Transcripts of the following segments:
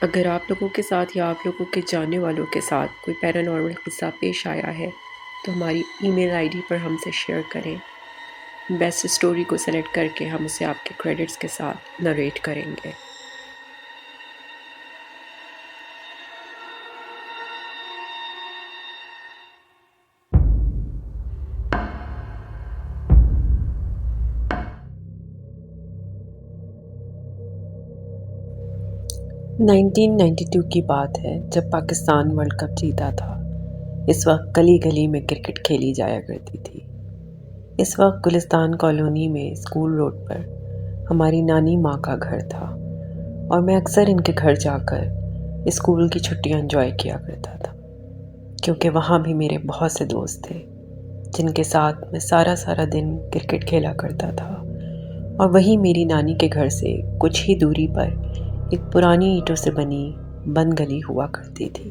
اگر آپ لوگوں کے ساتھ یا آپ لوگوں کے جاننے والوں کے ساتھ کوئی پیرانارمل قصہ پیش آیا ہے تو ہماری ای میل آئی ڈی پر ہم سے شیئر کریں۔ بیسٹ اسٹوری کو سلیکٹ کر کے ہم اسے آپ کے کریڈٹس کے ساتھ نریٹ کریں گے۔ 1992 کی بات ہے جب پاکستان ورلڈ کپ جیتا تھا۔ اس وقت گلی گلی میں کرکٹ کھیلی جایا کرتی تھی۔ اس وقت گلستان کالونی میں اسکول روڈ پر ہماری نانی ماں کا گھر تھا اور میں اکثر ان کے گھر جا کر اسکول کی چھٹیاں انجوائے کیا کرتا تھا، کیونکہ وہاں بھی میرے بہت سے دوست تھے جن کے ساتھ میں سارا دن کرکٹ کھیلا کرتا تھا۔ اور وہیں میری نانی کے گھر سے کچھ ہی دوری پر ایک پرانی اینٹوں سے بنی بند گلی ہوا کرتی تھی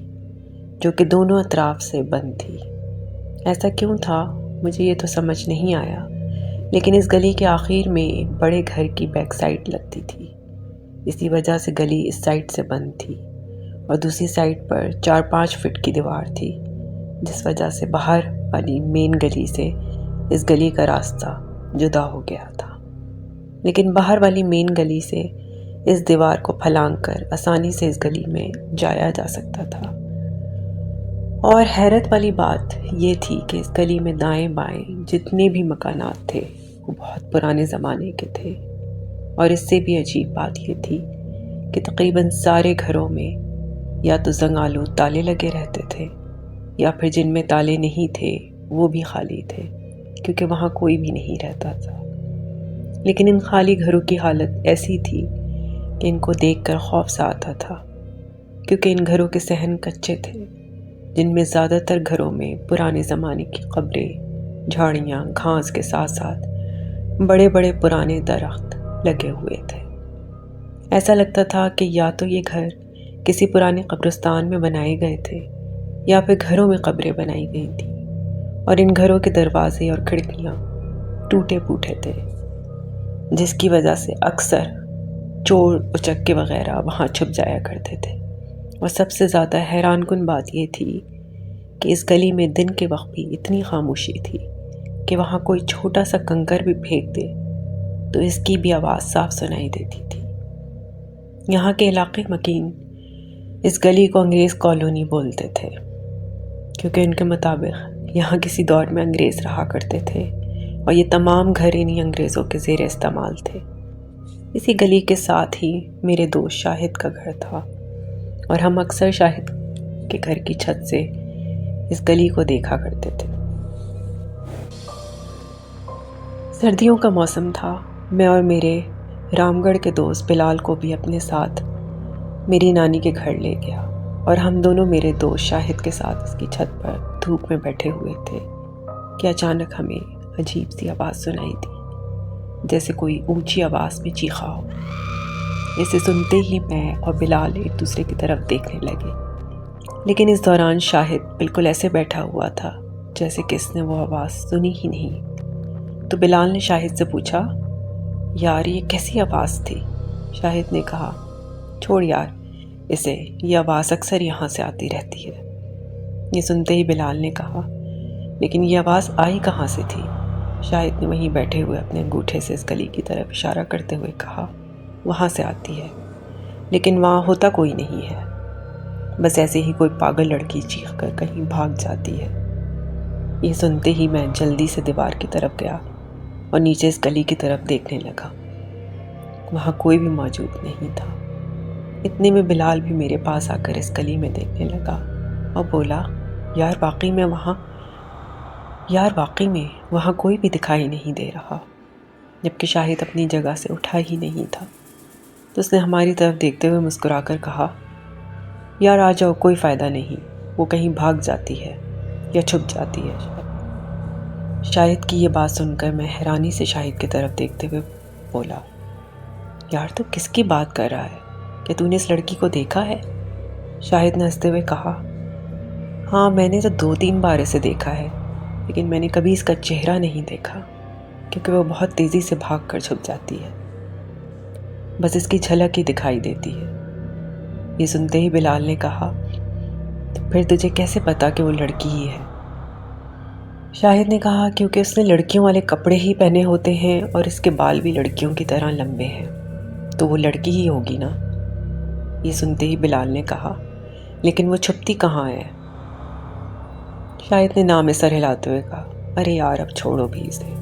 جو کہ دونوں اطراف سے بند تھی۔ ایسا کیوں تھا مجھے یہ تو سمجھ نہیں آیا، لیکن اس گلی کے آخر میں ایک بڑے گھر کی بیک سائڈ لگتی تھی، اسی وجہ سے گلی اس سائڈ سے بند تھی اور دوسری سائڈ پر 4-5 فٹ کی دیوار تھی، جس وجہ سے باہر والی مین گلی سے اس گلی کا راستہ جدا ہو گیا تھا۔ لیکن باہر والی مین گلی سے اس دیوار کو پھلانگ کر آسانی سے اس گلی میں جایا جا سکتا تھا۔ اور حیرت والی بات یہ تھی کہ اس گلی میں دائیں بائیں جتنے بھی مکانات تھے وہ بہت پرانے زمانے کے تھے، اور اس سے بھی عجیب بات یہ تھی کہ تقریباً سارے گھروں میں یا تو زنگالود تالے لگے رہتے تھے یا پھر جن میں تالے نہیں تھے وہ بھی خالی تھے، کیونکہ وہاں کوئی بھی نہیں رہتا تھا۔ لیکن ان خالی گھروں کی حالت ایسی تھی کہ ان کو دیکھ کر خوف سا آتا تھا، کیونکہ ان گھروں کے صحن کچے تھے جن میں زیادہ تر گھروں میں پرانے زمانے کی قبریں، جھاڑیاں، گھاس کے ساتھ ساتھ بڑے بڑے پرانے درخت لگے ہوئے تھے۔ ایسا لگتا تھا کہ یا تو یہ گھر کسی پرانے قبرستان میں بنائے گئے تھے یا پھر گھروں میں قبریں بنائی گئی تھیں، اور ان گھروں کے دروازے اور کھڑکیاں ٹوٹے پھوٹے تھے، جس کی وجہ سے اکثر چور اچکے وغیرہ وہاں چھپ جایا کرتے تھے۔ اور سب سے زیادہ حیران کن بات یہ تھی کہ اس گلی میں دن کے وقت بھی اتنی خاموشی تھی کہ وہاں کوئی چھوٹا سا کنکر بھی پھینک دے تو اس کی بھی آواز صاف سنائی دیتی تھی۔ یہاں کے علاقے مکین اس گلی کو انگریز کالونی بولتے تھے، کیونکہ ان کے مطابق یہاں کسی دور میں انگریز رہا کرتے تھے اور یہ تمام گھر انہی انگریزوں کے زیر استعمال تھے۔ اسی گلی کے ساتھ ہی میرے دوست شاہد کا گھر تھا، اور ہم اکثر شاہد کے گھر کی چھت سے اس گلی کو دیکھا کرتے تھے۔ سردیوں کا موسم تھا۔ میں اور میرے رام گڑھ کے دوست بلال کو بھی اپنے ساتھ میری نانی کے گھر لے گیا، اور ہم دونوں میرے دوست شاہد کے ساتھ اس کی چھت پر دھوپ میں بیٹھے ہوئے تھے کہ اچانک ہمیں عجیب سی آواز سنائی دی، جیسے کوئی اونچی آواز میں چیخا ہو۔ اسے سنتے ہی میں اور بلال ایک دوسرے کی طرف دیکھنے لگے، لیکن اس دوران شاہد بالکل ایسے بیٹھا ہوا تھا جیسے کہ اس نے وہ آواز سنی ہی نہیں۔ تو بلال نے شاہد سے پوچھا، یار یہ کیسی آواز تھی؟ شاہد نے کہا، چھوڑ یار اسے، یہ آواز اکثر یہاں سے آتی رہتی ہے۔ یہ سنتے ہی بلال نے کہا، لیکن یہ آواز آئی کہاں سے تھی؟ شاہد نے وہیں بیٹھے ہوئے اپنے انگوٹھے سے اس گلی کی طرف اشارہ کرتے ہوئے کہا، وہاں سے آتی ہے، لیکن وہاں ہوتا کوئی نہیں ہے، بس ایسے ہی کوئی پاگل لڑکی چیخ کر کہیں بھاگ جاتی ہے۔ یہ سنتے ہی میں جلدی سے دیوار کی طرف گیا اور نیچے اس گلی کی طرف دیکھنے لگا۔ وہاں کوئی بھی موجود نہیں تھا۔ اتنے میں بلال بھی میرے پاس آ کر اس گلی میں دیکھنے لگا اور بولا، یار واقعی میں وہاں کوئی بھی دکھائی نہیں دے رہا، جبکہ شاہد اپنی جگہ سے اٹھا ہی نہیں تھا۔ تو اس نے ہماری طرف دیکھتے ہوئے مسکرا کر کہا، یار آ جاؤ، کوئی فائدہ نہیں، وہ کہیں بھاگ جاتی ہے یا چھپ جاتی ہے شاید۔ شاہد کی یہ بات سن کر میں حیرانی سے شاہد کی طرف دیکھتے ہوئے بولا، یار تو کس کی بات کر رہا ہے؟ کیا تو نے اس لڑکی کو دیکھا ہے؟ شاہد نے ہنستے ہوئے کہا، ہاں میں نے تو 2-3 بار اسے دیکھا ہے، لیکن میں نے کبھی اس کا چہرہ نہیں دیکھا، کیونکہ وہ بہت تیزی سے بھاگ کر چھپ جاتی ہے، بس اس کی جھلک ہی دکھائی دیتی ہے۔ یہ سنتے ہی بلال نے کہا، تو پھر تجھے کیسے پتا کہ وہ لڑکی ہی ہے؟ شاہد نے کہا، کیونکہ اس نے لڑکیوں والے کپڑے ہی پہنے ہوتے ہیں اور اس کے بال بھی لڑکیوں کی طرح لمبے ہیں، تو وہ لڑکی ہی ہوگی نا۔ یہ سنتے ہی بلال نے کہا، لیکن وہ چھپتی کہاں ہے؟ شاہد نے نام میں سر ہلاتے ہوئے کہا، ارے یار اب چھوڑو بھی اسے،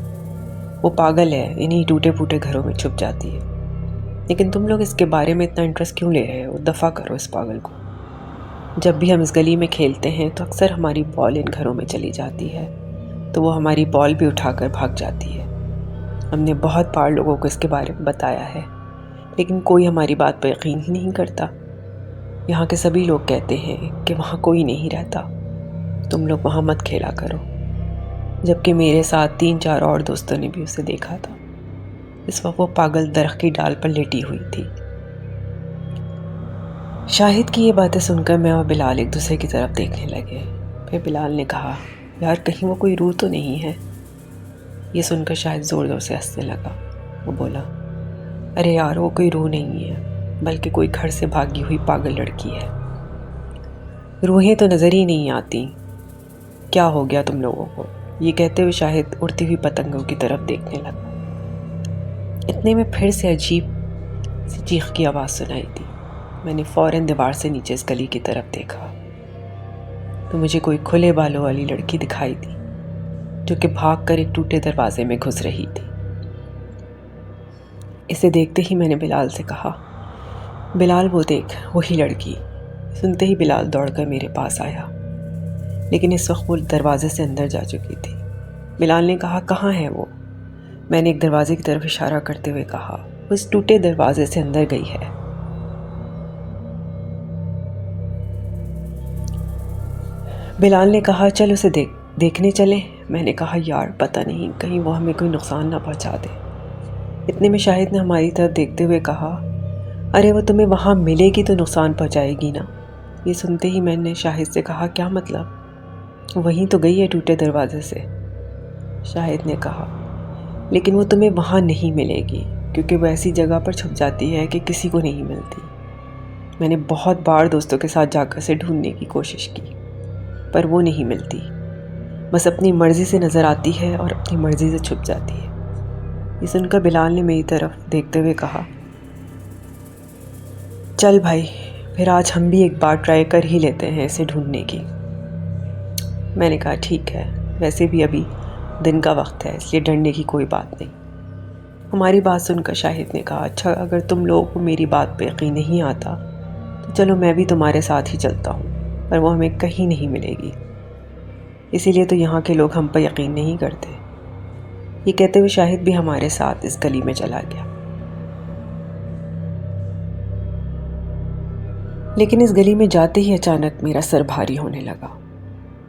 وہ پاگل ہے، انہی ٹوٹے پھوٹے گھروں میں چھپ جاتی ہے۔ لیکن تم لوگ اس کے بارے میں اتنا انٹرسٹ کیوں لے رہے ہو؟ دفع کرو اس پاگل کو۔ جب بھی ہم اس گلی میں کھیلتے ہیں تو اکثر ہماری بال ان گھروں میں چلی جاتی ہے، تو وہ ہماری بال بھی اٹھا کر بھاگ جاتی ہے۔ ہم نے بہت بار لوگوں کو اس کے بارے میں بتایا ہے، لیکن کوئی ہماری بات پر یقین ہی نہیں کرتا۔ یہاں کے سبھی لوگ کہتے ہیں کہ وہاں کوئی نہیں رہتا، تم لوگ وہاں مت کھیلا کرو، جبکہ میرے ساتھ 3-4 اور دوستوں نے بھی اسے دیکھا تھا۔ اس وقت وہ پاگل درخت کی ڈال پر لیٹی ہوئی تھی۔ شاہد کی یہ باتیں سن کر میں اور بلال ایک دوسرے کی طرف دیکھنے لگے۔ پھر بلال نے کہا، یار کہیں وہ کوئی روح تو نہیں ہے؟ یہ سن کر شاہد زور زور سے ہنسنے لگا۔ وہ بولا، ارے یار وہ کوئی روح نہیں ہے، بلکہ کوئی گھر سے بھاگی ہوئی پاگل لڑکی ہے۔ روحیں تو نظر ہی نہیں آتی، کیا ہو گیا تم لوگوں کو؟ یہ کہتے ہوئے شاہد اڑتی ہوئی پتنگوں کی طرف دیکھنے لگا۔ اتنے میں پھر سے عجیب سی چیخ کی آواز سنائی دی۔ میں نے فوراً دیوار سے نیچے اس گلی کی طرف دیکھا تو مجھے کوئی کھلے بالوں والی لڑکی دکھائی دی جو کہ بھاگ کر ایک ٹوٹے دروازے میں گھس رہی تھی۔ اسے دیکھتے ہی میں نے بلال سے کہا، بلال وہ دیکھ، وہی لڑکی۔ سنتے ہی بلال دوڑ کر میرے پاس آیا، لیکن اس وقت وہ دروازے سے اندر جا چکی تھی۔ بلال نے کہا، کہاں ہے وہ؟ میں نے ایک دروازے کی طرف اشارہ کرتے ہوئے کہا، وہ اس ٹوٹے دروازے سے اندر گئی ہے۔ بلال نے کہا، چل اسے دیکھنے چلیں۔ میں نے کہا، یار پتہ نہیں کہیں وہ ہمیں کوئی نقصان نہ پہنچا دے۔ اتنے میں شاہد نے ہماری طرف دیکھتے ہوئے کہا، ارے وہ تمہیں وہاں ملے گی تو نقصان پہنچائے گی نا۔ یہ سنتے ہی میں نے شاہد سے کہا، کیا مطلب؟ وہیں تو گئی ہے ٹوٹے دروازے سے۔ شاہد نے کہا، لیکن وہ تمہیں وہاں نہیں ملے گی، کیونکہ وہ ایسی جگہ پر چھپ جاتی ہے کہ کسی کو نہیں ملتی۔ میں نے بہت بار دوستوں کے ساتھ جا کر اسے ڈھونڈنے کی کوشش کی، پر وہ نہیں ملتی، بس اپنی مرضی سے نظر آتی ہے اور اپنی مرضی سے چھپ جاتی ہے۔ یہ سن کر بلال نے میری طرف دیکھتے ہوئے کہا، چل بھائی، پھر آج ہم بھی ایک بار ٹرائی کر ہی لیتے ہیں اسے ڈھونڈنے کی۔ میں نے کہا، ٹھیک ہے، ویسے بھی ابھی دن کا وقت ہے، اس لیے ڈرنے کی کوئی بات نہیں۔ ہماری بات سن کر شاہد نے کہا، اچھا اگر تم لوگوں کو میری بات پہ یقین نہیں آتا تو چلو میں بھی تمہارے ساتھ ہی چلتا ہوں، پر وہ ہمیں کہیں نہیں ملے گی، اسی لیے تو یہاں کے لوگ ہم پر یقین نہیں کرتے۔ یہ کہتے ہوئے شاہد بھی ہمارے ساتھ اس گلی میں چلا گیا۔ لیکن اس گلی میں جاتے ہی اچانک میرا سر بھاری ہونے لگا۔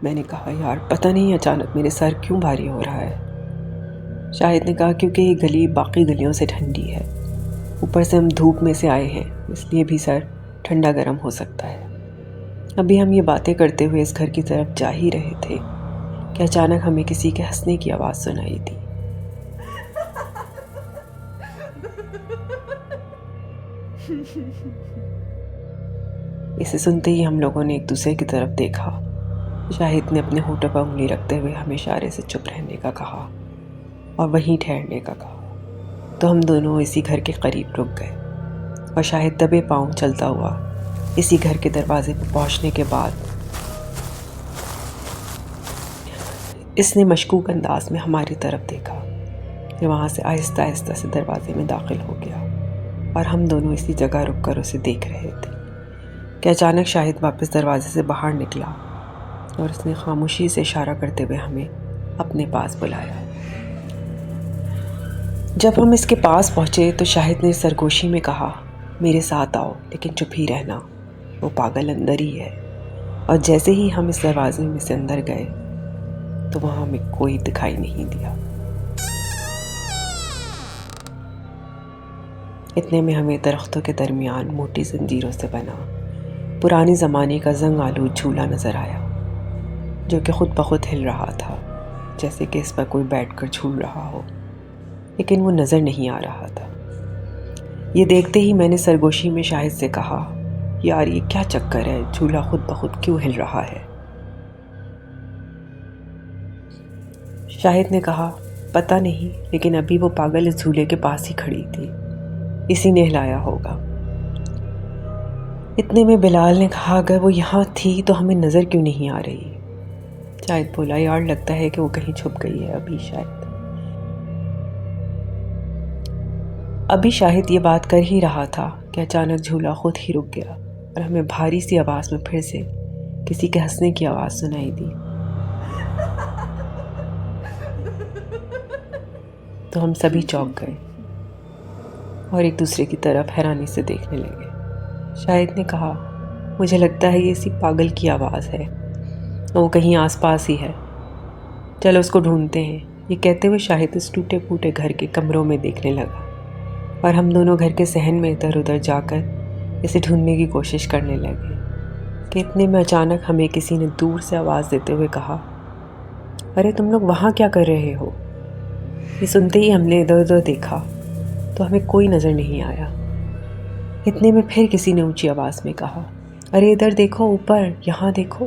میں نے کہا، یار پتہ نہیں اچانک میرے سر کیوں بھاری ہو رہا ہے؟ شاہد نے کہا، کیونکہ یہ گلی باقی گلیوں سے ٹھنڈی ہے، اوپر سے ہم دھوپ میں سے آئے ہیں، اس لیے بھی سر ٹھنڈا گرم ہو سکتا ہے۔ ابھی ہم یہ باتیں کرتے ہوئے اس گھر کی طرف جا ہی رہے تھے کہ اچانک ہمیں کسی کے ہنسنے کی آواز سنائی دی۔ اسے سنتے ہی ہم لوگوں نے ایک دوسرے کی طرف دیکھا۔ شاہد نے اپنے ہونٹوں پر انگلی رکھتے ہوئے ہمیں اشارے سے چپ رہنے کا کہا اور وہیں ٹھہرنے کا کہا، تو ہم دونوں اسی گھر کے قریب رک گئے اور شاہد دبے پاؤں چلتا ہوا اسی گھر کے دروازے پہ پہنچنے کے بعد اس نے مشکوک انداز میں ہماری طرف دیکھا، پھر وہاں سے آہستہ آہستہ سے دروازے میں داخل ہو گیا اور ہم دونوں اسی جگہ رک کر اسے دیکھ رہے تھے کہ اچانک شاہد واپس دروازے سے باہر نکلا اور اس نے خاموشی سے اشارہ کرتے ہوئے ہمیں اپنے پاس بلایا۔ جب ہم اس کے پاس پہنچے تو شاہد نے سرگوشی میں کہا، میرے ساتھ آؤ، لیکن چپ ہی رہنا، وہ پاگل اندر ہی ہے۔ اور جیسے ہی ہم اس دروازے میں سے اندر گئے تو وہاں ہمیں کوئی دکھائی نہیں دیا۔ اتنے میں ہمیں درختوں کے درمیان موٹی زنجیروں سے بنا پرانے زمانے کا زنگ آلود جھولا نظر آیا، جو کہ خود بخود ہل رہا تھا، جیسے کہ اس پر کوئی بیٹھ کر جھول رہا ہو، لیکن وہ نظر نہیں آ رہا تھا۔ یہ دیکھتے ہی میں نے سرگوشی میں شاہد سے کہا، یار یہ کیا چکر ہے، جھولا خود بخود کیوں ہل رہا ہے؟ شاہد نے کہا پتہ نہیں، لیکن ابھی وہ پاگل اس جھولے کے پاس ہی کھڑی تھی، اسی نے ہلایا ہوگا۔ اتنے میں بلال نے کہا اگر وہ یہاں تھی تو ہمیں نظر کیوں نہیں آ رہی؟ شاہد بولا یار لگتا ہے کہ وہ کہیں چھپ گئی ہے ابھی شاہد یہ بات کر ہی رہا تھا کہ اچانک جھولا خود ہی رک گیا اور ہمیں بھاری سی آواز میں پھر سے کسی کے ہنسنے کی آواز سنائی دی۔ تو ہم سبھی چونک گئے اور ایک دوسرے کی طرف حیرانی سے دیکھنے لگے۔ شاہد نے کہا مجھے لگتا ہے یہ اسی پاگل کی آواز ہے، وہ کہیں آس پاس ہی ہے، چلو اس کو ڈھونڈتے ہیں۔ یہ کہتے ہوئے شاہد اس ٹوٹے پھوٹے گھر کے کمروں میں دیکھنے لگا اور ہم دونوں گھر کے صحن میں ادھر ادھر جا کر اسے ڈھونڈنے کی کوشش کرنے لگے کہ اتنے میں اچانک ہمیں کسی نے دور سے آواز دیتے ہوئے کہا ارے تم لوگ وہاں کیا کر رہے ہو؟ یہ سنتے ہی ہم نے ادھر ادھر دیکھا تو ہمیں کوئی نظر نہیں آیا۔ اتنے میں پھر کسی نے اونچی آواز میں کہا ارے ادھر دیکھو، اوپر، یہاں دیکھو۔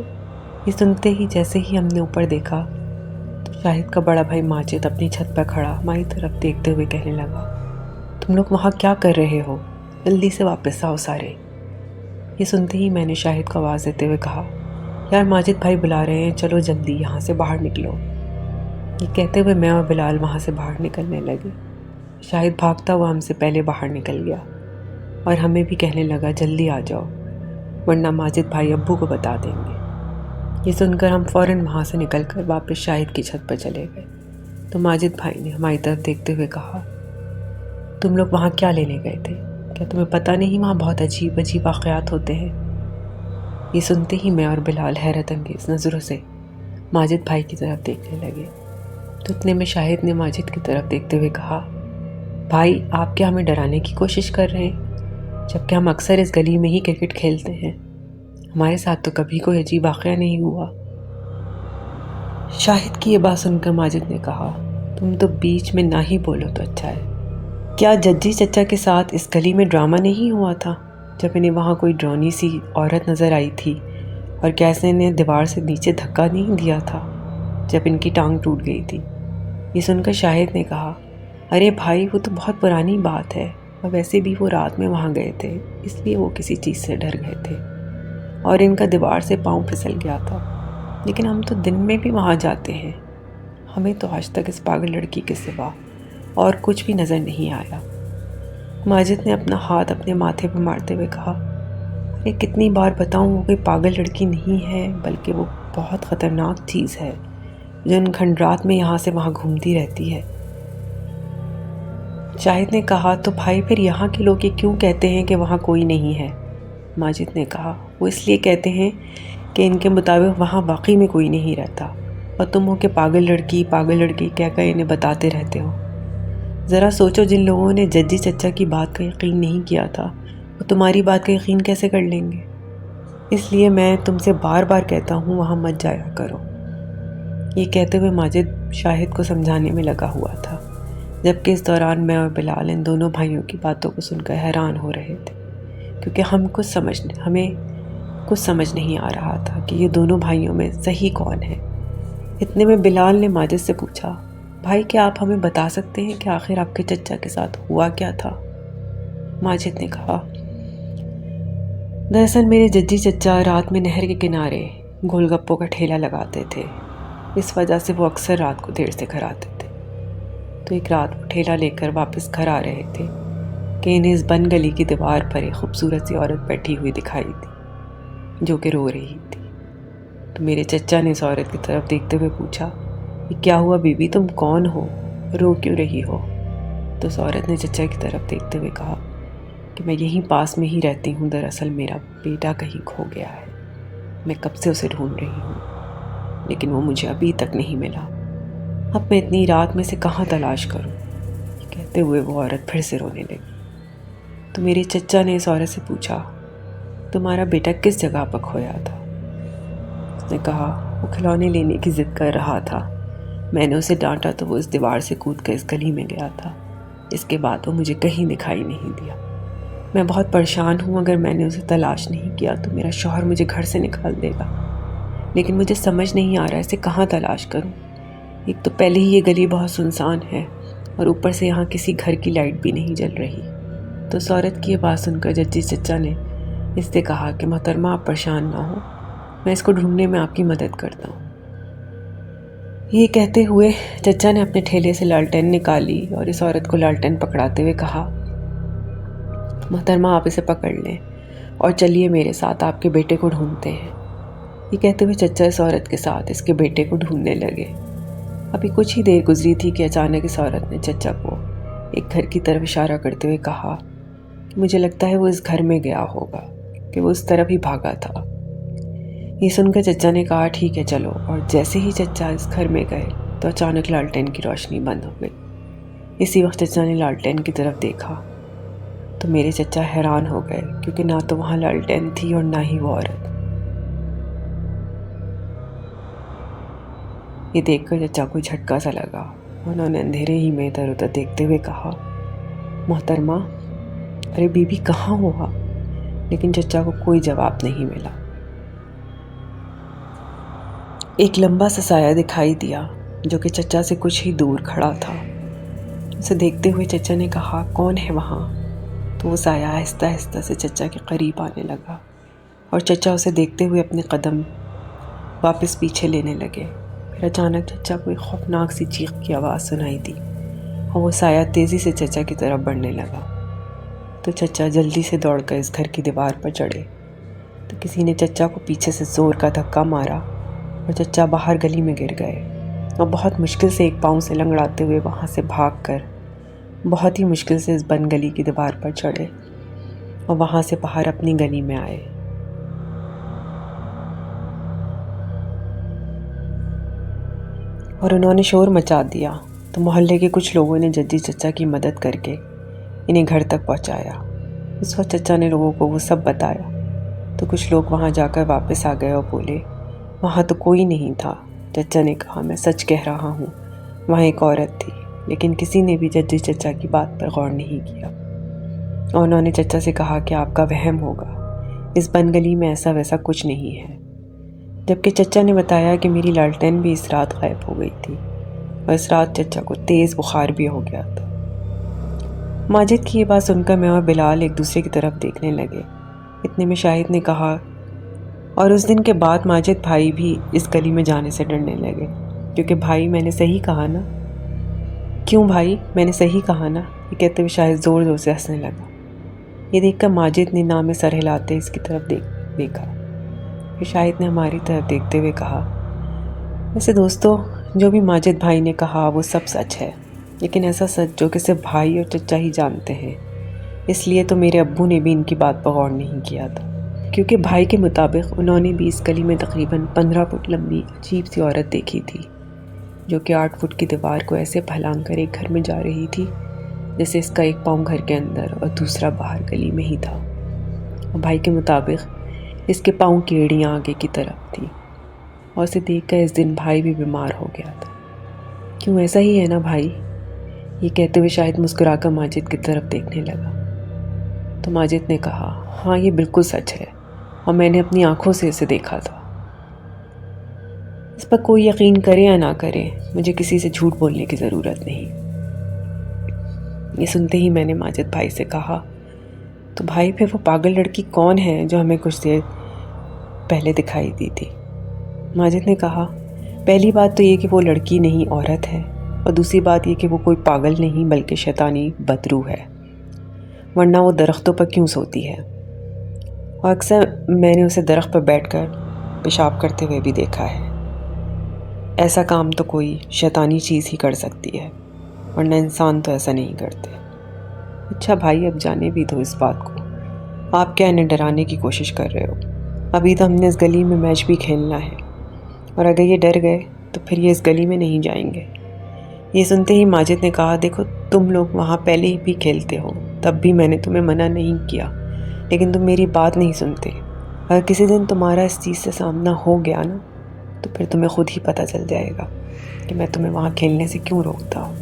یہ سنتے ہی جیسے ہی ہم نے اوپر دیکھا تو شاہد کا بڑا بھائی ماجد اپنی چھت پر کھڑا ہماری طرف دیکھتے ہوئے کہنے لگا تم لوگ وہاں کیا کر رہے ہو؟ جلدی سے واپس آؤ سارے۔ یہ سنتے ہی میں نے شاہد کو آواز دیتے ہوئے کہا یار ماجد بھائی بلا رہے ہیں، چلو جلدی یہاں سے باہر نکلو۔ یہ کہتے ہوئے میں اور بلال وہاں سے باہر نکلنے لگے۔ شاہد بھاگتا ہوا ہم سے پہلے باہر نکل گیا اور ہمیں بھی کہنے لگا جلدی آ جاؤ ورنہ ماجد بھائی ابو کو بتا دیں گے۔ یہ سن کر ہم فوراً وہاں سے نکل کر واپس شاہد کی چھت پر چلے گئے تو ماجد بھائی نے ہماری طرف دیکھتے ہوئے کہا تم لوگ وہاں کیا لینے گئے تھے؟ کیا تمہیں پتہ نہیں وہاں بہت عجیب عجیب واقعات ہوتے ہیں؟ یہ سنتے ہی میں اور بلال حیرت انگیز نظروں سے ماجد بھائی کی طرف دیکھنے لگے تو اتنے میں شاہد نے ماجد کی طرف دیکھتے ہوئے کہا بھائی آپ کیا ہمیں ڈرانے کی کوشش کر رہے ہیں؟ جبکہ ہم اکثر اس گلی میں ہی کرکٹ کھیلتے ہیں، ہمارے ساتھ تو کبھی کوئی عجیب واقعہ نہیں ہوا۔ شاہد کی یہ بات سن کر ماجد نے کہا تم تو بیچ میں نہ ہی بولو تو اچھا ہے۔ کیا ججی چچا کے ساتھ اس گلی میں ڈرامہ نہیں ہوا تھا جب انہیں وہاں کوئی ڈرونی سی عورت نظر آئی تھی اور کیسے انہیں دیوار سے نیچے دھکا نہیں دیا تھا جب ان کی ٹانگ ٹوٹ گئی تھی؟ یہ سن کر شاہد نے کہا ارے بھائی وہ تو بہت پرانی بات ہے، اور ویسے بھی وہ رات میں وہاں گئے تھے اس لیے وہ کسی چیز سے ڈر گئے تھے اور ان کا دیوار سے پاؤں پھسل گیا تھا، لیکن ہم تو دن میں بھی وہاں جاتے ہیں، ہمیں تو آج تک اس پاگل لڑکی کے سوا اور کچھ بھی نظر نہیں آیا۔ ماجد نے اپنا ہاتھ اپنے ماتھے پہ مارتے ہوئے کہا ارے کتنی بار بتاؤں وہ کوئی پاگل لڑکی نہیں ہے، بلکہ وہ بہت خطرناک چیز ہے جو ان کھنڈرات میں یہاں سے وہاں گھومتی رہتی ہے۔ شاہد نے کہا تو بھائی پھر یہاں کے لوگ یہ کیوں کہتے ہیں کہ وہاں کوئی نہیں ہے؟ ماجد نے کہا وہ اس لیے کہتے ہیں کہ ان کے مطابق وہاں واقعی میں کوئی نہیں رہتا، اور تم ہو کہ پاگل لڑکی کہہ کر انہیں بتاتے رہتے ہو۔ ذرا سوچو جن لوگوں نے ججی چچا کی بات کا یقین نہیں کیا تھا وہ تمہاری بات کا یقین کیسے کر لیں گے؟ اس لیے میں تم سے بار بار کہتا ہوں وہاں مت جایا کرو۔ یہ کہتے ہوئے ماجد شاہد کو سمجھانے میں لگا ہوا تھا، جبکہ اس دوران میں اور بلال ان دونوں بھائیوں کی باتوں کو سن کر حیران ہو رہے تھے، کیونکہ ہمیں کچھ سمجھ نہیں آ رہا تھا کہ یہ دونوں بھائیوں میں صحیح کون ہے۔ اتنے میں بلال نے ماجد سے پوچھا بھائی کیا آپ ہمیں بتا سکتے ہیں کہ آخر آپ کے چچا کے ساتھ ہوا کیا تھا؟ ماجد نے کہا دراصل میرے ججی چچا رات میں نہر کے کنارے گول گپوں کا ٹھیلا لگاتے تھے، اس وجہ سے وہ اکثر رات کو دیر سے گھر آتے تھے۔ تو ایک رات وہ ٹھیلا لے کر واپس گھر آ رہے تھے کہ انہیں اس بند گلی کی دیوار پر ایک خوبصورت سی عورت بیٹھی ہوئی دکھائی دی جو کہ رو رہی تھی۔ تو میرے چچا نے اس عورت کی طرف دیکھتے ہوئے پوچھا یہ کیا ہوا بی بی، تم کون ہو، رو کیوں رہی ہو؟ تو اس عورت نے چچا کی طرف دیکھتے ہوئے کہا کہ میں یہیں پاس میں ہی رہتی ہوں، دراصل میرا بیٹا کہیں کھو گیا ہے، میں کب سے اسے ڈھونڈ رہی ہوں لیکن وہ مجھے ابھی تک نہیں ملا، اب میں اتنی رات میں سے کہاں تلاش کروں؟ یہ کہتے ہوئے وہ عورت پھر سے رونے لگی۔ تو میرے چچا نے اس عورت سے پوچھا تمہارا بیٹا کس جگہ پر کھویا تھا؟ اس نے کہا وہ کھلونے لینے کی ضد کر رہا تھا، میں نے اسے ڈانٹا تو وہ اس دیوار سے کود کر اس گلی میں گیا تھا، اس کے بعد وہ مجھے کہیں دکھائی نہیں دیا، میں بہت پریشان ہوں، اگر میں نے اسے تلاش نہیں کیا تو میرا شوہر مجھے گھر سے نکال دے گا، لیکن مجھے سمجھ نہیں آ رہا اسے کہاں تلاش کروں۔ ایک تو پہلے ہی یہ گلی بہت سنسان ہے اور اوپر سے یہاں کسی گھر کی لائٹ بھی نہیں جل رہی۔ تو اس عورت کی یہ بات سن کر ججی چچا نے اس سے کہا کہ محترمہ آپ پریشان نہ ہو، میں اس کو ڈھونڈنے میں آپ کی مدد کرتا ہوں۔ یہ کہتے ہوئے چچا نے اپنے ٹھیلے سے لالٹین نکالی اور اس عورت کو لالٹین پکڑاتے ہوئے کہا، محترمہ آپ اسے پکڑ لیں اور چلیے میرے ساتھ، آپ کے بیٹے کو ڈھونڈتے ہیں۔ یہ کہتے ہوئے چچا اس عورت کے ساتھ اس کے بیٹے کو ڈھونڈنے لگے۔ ابھی کچھ ہی دیر گزری تھی کہ اچانک اس عورت نے چچا کو ایک گھر کی طرف اشارہ کرتے ہوئے کہا کہ مجھے لگتا ہے وہ اس گھر میں گیا ہوگا، کہ وہ اس طرف ہی بھاگا تھا۔ یہ سن کر چچا نے کہا ٹھیک ہے چلو، اور جیسے ہی چچا اس گھر میں گئے تو اچانک لالٹین کی روشنی بند ہو گئی۔ اسی وقت چچا نے لالٹین کی طرف دیکھا تو میرے چچا حیران ہو گئے، کیونکہ نہ تو وہاں لالٹین تھی اور نہ ہی وہ عورت۔ یہ دیکھ کر چچا کو جھٹکا سا لگا، انہوں نے اندھیرے ہی میں ادھر ادھر دیکھتے ہوئے کہا، محترمہ ارے بی بی کہاں ہو آپ؟ لیکن چچا کو کوئی جواب نہیں ملا۔ ایک لمبا سا سایہ دکھائی دیا جو کہ چچا سے کچھ ہی دور کھڑا تھا۔ اسے دیکھتے ہوئے چچا نے کہا کون ہے وہاں؟ تو وہ سایہ آہستہ آہستہ سے چچا کے قریب آنے لگا اور چچا اسے دیکھتے ہوئے اپنے قدم واپس پیچھے لینے لگے۔ پھر اچانک چچا کو ایک خوفناک سی چیخ کی آواز سنائی دی اور وہ سایہ تیزی سے چچا کی طرف بڑھنے لگا۔ تو چچا جلدی سے دوڑ کر اس گھر کی دیوار پر چڑھے تو کسی نے چچا کو پیچھے سے زور کا دھکا مارا اور چچا باہر گلی میں گر گئے اور بہت مشکل سے ایک پاؤں سے لنگڑاتے ہوئے وہاں سے بھاگ کر بہت ہی مشکل سے اس بند گلی کی دیوار پر چڑھے اور وہاں سے باہر اپنی گلی میں آئے۔ اور انہوں نے شور مچا دیا تو محلے کے کچھ لوگوں نے ججی چچا کی مدد کر کے انہیں گھر تک پہنچایا۔ اس وقت چچا نے لوگوں کو وہ سب بتایا تو کچھ لوگ وہاں جا کر واپس آ گئے اور بولے وہاں تو کوئی نہیں تھا۔ چچا نے کہا میں سچ کہہ رہا ہوں، وہاں ایک عورت تھی، لیکن کسی نے بھی ججی چچا کی بات پر غور نہیں کیا۔ اور انہوں نے چچا سے کہا کہ آپ کا وہم ہوگا، اس بند گلی میں ایسا ویسا کچھ نہیں ہے۔ جبکہ چچا نے بتایا کہ میری لالٹین بھی اس رات غائب ہو گئی تھی اور اس رات چچا کو تیز بخار بھی ہو گیا تھا۔ ماجد کی یہ بات سن کر میں اور بلال ایک دوسرے کی طرف دیکھنے لگے۔ اتنے میں شاہد نے کہا اور اس دن کے بعد ماجد بھائی بھی اس گلی میں جانے سے ڈرنے لگے، کیونکہ بھائی میں نے صحیح کہا نا؟ کیوں بھائی میں نے صحیح کہا نا؟ یہ کہتے ہوئے شاہد زور زور سے ہنسنے لگا۔ یہ دیکھ کر ماجد نے نام سر ہلاتے اس کی طرف دیکھا۔ پھر شاہد نے ہماری طرف دیکھتے ہوئے کہا ویسے دوستو جو بھی ماجد بھائی نے کہا وہ سب سچ ہے، لیکن ایسا سچ جو کہ صرف بھائی اور چچا ہی جانتے ہیں، اس لیے تو میرے ابو نے بھی ان کی بات پر غور نہیں کیا تھا، کیونکہ بھائی کے مطابق انہوں نے بھی اس گلی میں تقریباً 15 فٹ لمبی عجیب سی عورت دیکھی تھی، جو کہ 8 فٹ کی دیوار کو ایسے پھلانگ کر ایک گھر میں جا رہی تھی جیسے اس کا ایک پاؤں گھر کے اندر اور دوسرا باہر گلی میں ہی تھا۔ اور بھائی کے مطابق اس کے پاؤں کی ایڑیاں آگے کی طرف تھی، اور اسے دیکھ کر اس دن بھائی بھی بیمار ہو گیا تھا۔ کیوں ایسا ہی ہے نا بھائی؟ یہ کہتے ہوئے شاہد مسکرا کر ماجد کی طرف دیکھنے لگا۔ تو ماجد نے کہا ہاں یہ بالکل سچ ہے، اور میں نے اپنی آنکھوں سے اسے دیکھا تھا۔ اس پر کوئی یقین کرے یا نہ کرے، مجھے کسی سے جھوٹ بولنے کی ضرورت نہیں۔ یہ سنتے ہی میں نے ماجد بھائی سے کہا تو بھائی پھر وہ پاگل لڑکی کون ہے جو ہمیں کچھ دیر پہلے دکھائی دی تھی؟ ماجد نے کہا پہلی بات تو یہ کہ وہ لڑکی نہیں عورت ہے، اور دوسری بات یہ کہ وہ کوئی پاگل نہیں بلکہ شیطانی بدروح ہے، ورنہ وہ درختوں پر کیوں سوتی ہے؟ اور اکثر میں نے اسے درخت پر بیٹھ کر پیشاب کرتے ہوئے بھی دیکھا ہے۔ ایسا کام تو کوئی شیطانی چیز ہی کر سکتی ہے، ورنہ انسان تو ایسا نہیں کرتے۔ اچھا بھائی اب جانے بھی دو اس بات کو، آپ کیا انہیں ڈرانے کی کوشش کر رہے ہو؟ ابھی تو ہم نے اس گلی میں میچ بھی کھیلنا ہے، اور اگر یہ ڈر گئے تو پھر یہ اس گلی میں نہیں جائیں گے۔ یہ سنتے ہی ماجد نے کہا دیکھو تم لوگ وہاں پہلے ہی بھی کھیلتے ہو، تب بھی میں نے تمہیں منع نہیں کیا، لیکن تم میری بات نہیں سنتے۔ اگر کسی دن تمہارا اس چیز سے سامنا ہو گیا نا تو پھر تمہیں خود ہی پتہ چل جائے گا کہ میں تمہیں وہاں کھیلنے سے کیوں روکتا ہوں۔